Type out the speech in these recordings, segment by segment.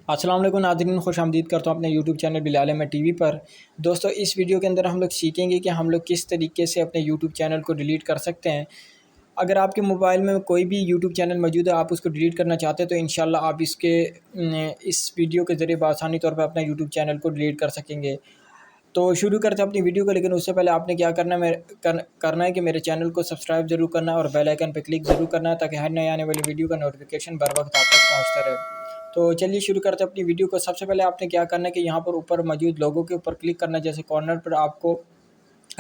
السلام علیکم ناظرین، خوش آمدید کرتا ہوں اپنے یوٹیوب چینل بلال احمد ٹی وی پر۔ دوستو، اس ویڈیو کے اندر ہم لوگ سیکھیں گے کہ ہم لوگ کس طریقے سے اپنے یوٹیوب چینل کو ڈیلیٹ کر سکتے ہیں۔ اگر آپ کے موبائل میں کوئی بھی یوٹیوب چینل موجود ہے، آپ اس کو ڈیلیٹ کرنا چاہتے ہیں تو انشاءاللہ آپ اس ویڈیو کے ذریعے بآسانی طور پر اپنا یوٹیوب چینل کو ڈیلیٹ کر سکیں گے۔ تو شروع کرتے ہیں اپنی ویڈیو کو، لیکن اس سے پہلے آپ نے کیا کرنا ہے کہ میرے چینل کو سبسکرائب ضرور کرنا ہے اور بیل آئیکن پہ کلک ضرور کرنا ہے تاکہ ہر نئے آنے والی ویڈیو کا نوٹیفیکیشن بر وقت آپ تک پہنچتا رہے۔ تو چلیے شروع کرتے ہیں اپنی ویڈیو کو۔ سب سے پہلے آپ نے کیا کرنا ہے کہ یہاں پر اوپر موجود لوگوں کے اوپر کلک کرنا ہے، جیسے کارنر پر آپ کو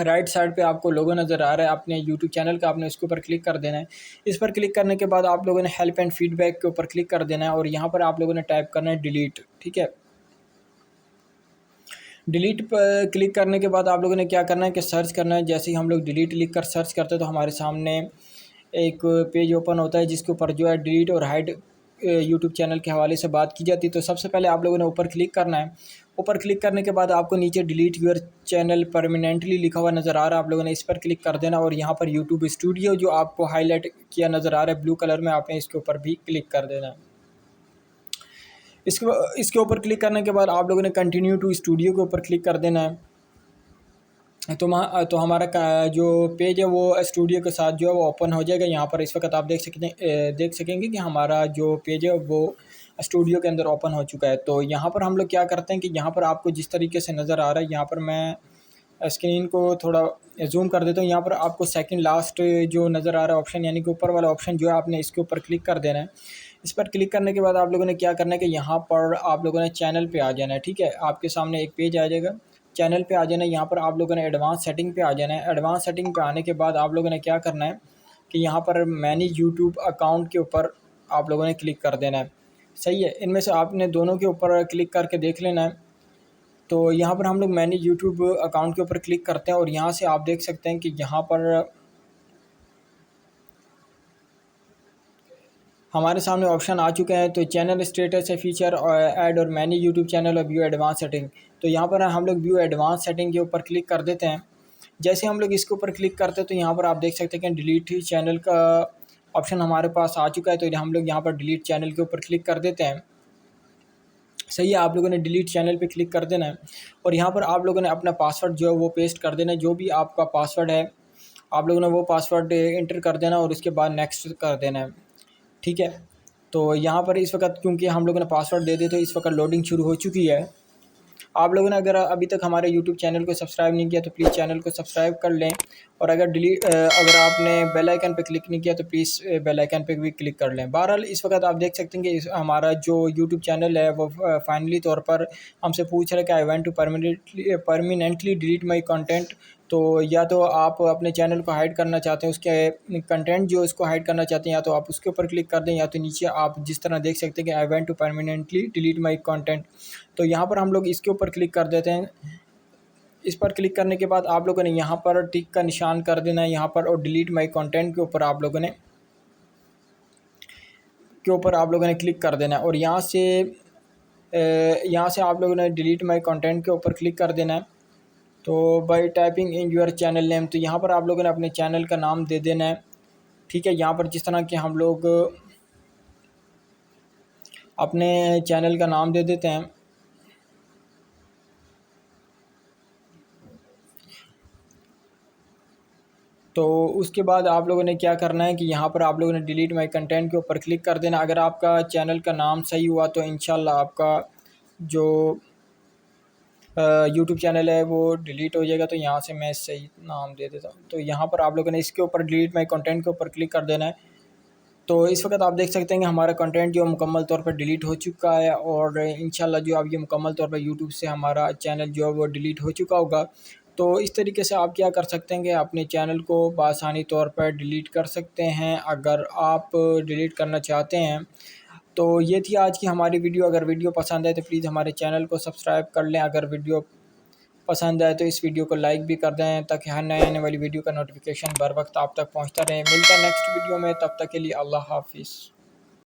رائٹ سائڈ پہ آپ کو لوگو نظر آ رہا ہے اپنے یوٹیوب چینل کا، آپ نے اس کے اوپر کلک کر دینا ہے۔ اس پر کلک کرنے کے بعد آپ لوگوں نے ہیلپ اینڈ فیڈ بیک کے اوپر کلک کر دینا ہے اور یہاں پر آپ لوگوں نے ٹائپ کرنا ہے ڈیلیٹ، ٹھیک ہے۔ ڈیلیٹ پر کلک کرنے کے بعد آپ لوگوں نے کیا کرنا ہے کہ سرچ کرنا ہے۔ جیسے ہی ہم لوگ ڈیلیٹ لکھ کر سرچ کرتے ہیں تو ہمارے سامنے ایک پیج اوپن ہوتا ہے جس کے اوپر جو ہے ڈیلیٹ اور ہائڈ یوٹیوب چینل کے حوالے سے بات کی جاتی ہے۔ تو سب سے پہلے آپ لوگوں نے اوپر کلک کرنا ہے۔ اوپر کلک کرنے کے بعد آپ کو نیچے ڈیلیٹ یور چینل پرماننٹلی لکھا ہوا نظر آ رہا ہے، آپ لوگوں نے اس پر کلک کر دینا اور یہاں پر یوٹیوب اسٹوڈیو جو آپ کو ہائی لائٹ کیا نظر آ رہا ہے بلو کلر میں، آپ نے اس کے اوپر بھی کلک کر دینا ہے۔ اس کے اوپر کلک کرنے کے بعد آپ لوگوں نے کنٹینیو ٹو اسٹوڈیو کے اوپر کلک کر دینا ہے۔ تو ہمارا جو پیج ہے وہ اسٹوڈیو کے ساتھ جو ہے وہ اوپن ہو جائے گا۔ یہاں پر اس وقت آپ دیکھ سکیں گے کہ ہمارا جو پیج ہے وہ اسٹوڈیو کے اندر اوپن ہو چکا ہے۔ تو یہاں پر ہم لوگ کیا کرتے ہیں کہ یہاں پر آپ کو جس طریقے سے نظر آ رہا ہے، یہاں پر میں اسکرین کو تھوڑا زوم کر دیتا ہوں۔ یہاں پر آپ کو سیکنڈ لاسٹ جو نظر آ رہا ہے آپشن، یعنی کہ اوپر والا آپشن جو ہے، آپ نے اس کے اوپر کلک کر دینا ہے۔ اس پر کلک کرنے کے بعد آپ لوگوں نے کیا کرنا ہے کہ یہاں پر آپ لوگوں نے چینل پہ آ جانا ہے، ٹھیک ہے۔ آپ کے سامنے ایک پیج آ جائے گا، چینل پہ آ جانا ہے۔ یہاں پر آپ لوگوں نے ایڈوانس سیٹنگ پہ آ جانا ہے۔ ایڈوانس سیٹنگ پہ آنے کے بعد آپ لوگوں نے کیا کرنا ہے کہ یہاں پر مینیج یوٹیوب اکاؤنٹ کے اوپر آپ لوگوں نے کلک کر دینا ہے، صحیح ہے۔ ان میں سے آپ نے دونوں کے اوپر کلک کر کے دیکھ لینا ہے۔ تو یہاں پر ہم لوگ مینیج یوٹیوب اکاؤنٹ کے اوپر کلک کرتے ہیں اور یہاں سے آپ دیکھ سکتے ہیں کہ یہاں پر ہمارے سامنے آپشن آ چکے ہیں۔ تو چینل اسٹیٹس ہے، فیچر ایڈ اور مینیج یوٹیوب چینل اور ویو ایڈوانس سیٹنگ۔ تو یہاں پر ہم لوگ ویو ایڈوانس سیٹنگ کے اوپر کلک کر دیتے ہیں۔ جیسے ہم لوگ اس کے اوپر کلک کرتے ہیں تو یہاں پر آپ دیکھ سکتے ہیں کہ ڈیلیٹ چینل کا آپشن ہمارے پاس آ چکا ہے۔ تو ہم لوگ یہاں پر ڈیلیٹ چینل کے اوپر کلک کر دیتے ہیں، صحیح ہے۔ آپ لوگوں نے ڈیلیٹ چینل پہ کلک کر دینا ہے اور یہاں پر آپ لوگوں نے اپنا پاسورڈ جو ہے وہ پیسٹ کر دینا ہے۔ جو بھی آپ کا پاسورڈ ہے آپ لوگوں نے وہ پاسورڈ انٹر کر دینا اور اس کے بعد نیکسٹ کر دینا ہے، ٹھیک ہے۔ تو یہاں پر اس وقت کیونکہ ہم لوگوں نے پاسورڈ دے دی تو اس وقت لوڈنگ شروع ہو چکی ہے۔ آپ لوگوں نے اگر ابھی تک ہمارے یوٹیوب چینل کو سبسکرائب نہیں کیا تو پلیز چینل کو سبسکرائب کر لیں، اور اگر آپ نے بیل آئیکن پہ کلک نہیں کیا تو پلیز بیل آئیکن پہ بھی کلک کر لیں۔ بہرحال اس وقت آپ دیکھ سکتے ہیں کہ ہمارا جو یوٹیوب چینل ہے وہ فائنلی طور پر ہم سے پوچھ رہا ہے کہ I want to permanently delete my content. تو یا تو آپ اپنے چینل کو ہائڈ کرنا چاہتے ہیں، اس کے کنٹینٹ جو اس کو ہائڈ کرنا چاہتے ہیں، یا تو آپ اس کے اوپر کلک کر دیں، یا تو نیچے آپ جس طرح دیکھ سکتے ہیں کہ I want to permanently delete my content. تو یہاں پر ہم لوگ اس کے اوپر کلک کر دیتے ہیں۔ اس پر کلک کرنے کے بعد آپ لوگوں نے یہاں پر ٹک کا نشان کر دینا ہے یہاں پر، اور ڈیلیٹ مائی کنٹینٹ کے اوپر آپ لوگوں نے کلک کر دینا ہے اور یہاں سے آپ لوگوں نے ڈیلیٹ مائی کنٹینٹ کے اوپر کلک کر دینا ہے۔ تو by typing in your channel name, تو یہاں پر آپ لوگوں نے اپنے چینل کا نام دے دینا ہے، ٹھیک ہے۔ یہاں پر جس طرح کہ ہم لوگ اپنے چینل کا نام دے دیتے ہیں، تو اس کے بعد آپ لوگوں نے کیا کرنا ہے کہ یہاں پر آپ لوگوں نے ڈیلیٹ مائی کنٹینٹ کے اوپر کلک کر دینا۔ اگر آپ کا چینل کا نام صحیح ہوا تو انشاءاللہ آپ کا جو یوٹیوب چینل ہے وہ ڈیلیٹ ہو جائے گا۔ تو یہاں سے میں صحیح نام دے دیتا ہوں۔ تو یہاں پر آپ لوگوں نے اس کے اوپر ڈیلیٹ مائی کنٹینٹ کے اوپر کلک کر دینا ہے۔ تو اس وقت آپ دیکھ سکتے ہیں کہ ہمارا کنٹینٹ جو مکمل طور پر ڈیلیٹ ہو چکا ہے، اور انشاءاللہ جو اب یہ مکمل طور پر یوٹیوب سے ہمارا چینل جو ہے وہ ڈیلیٹ ہو چکا ہوگا۔ تو اس طریقے سے آپ کیا کر سکتے ہیں کہ اپنے چینل کو بآسانی طور پر ڈیلیٹ کر سکتے ہیں اگر آپ ڈیلیٹ کرنا چاہتے ہیں۔ تو یہ تھی آج کی ہماری ویڈیو۔ اگر ویڈیو پسند آئے تو پلیز ہمارے چینل کو سبسکرائب کر لیں۔ اگر ویڈیو پسند آئے تو اس ویڈیو کو لائک بھی کر دیں تاکہ ہر نئے آنے والی ویڈیو کا نوٹیفیکیشن بر وقت آپ تک پہنچتا رہے۔ ملتا ہے نیکسٹ ویڈیو میں، تب تک کے لیے اللہ حافظ۔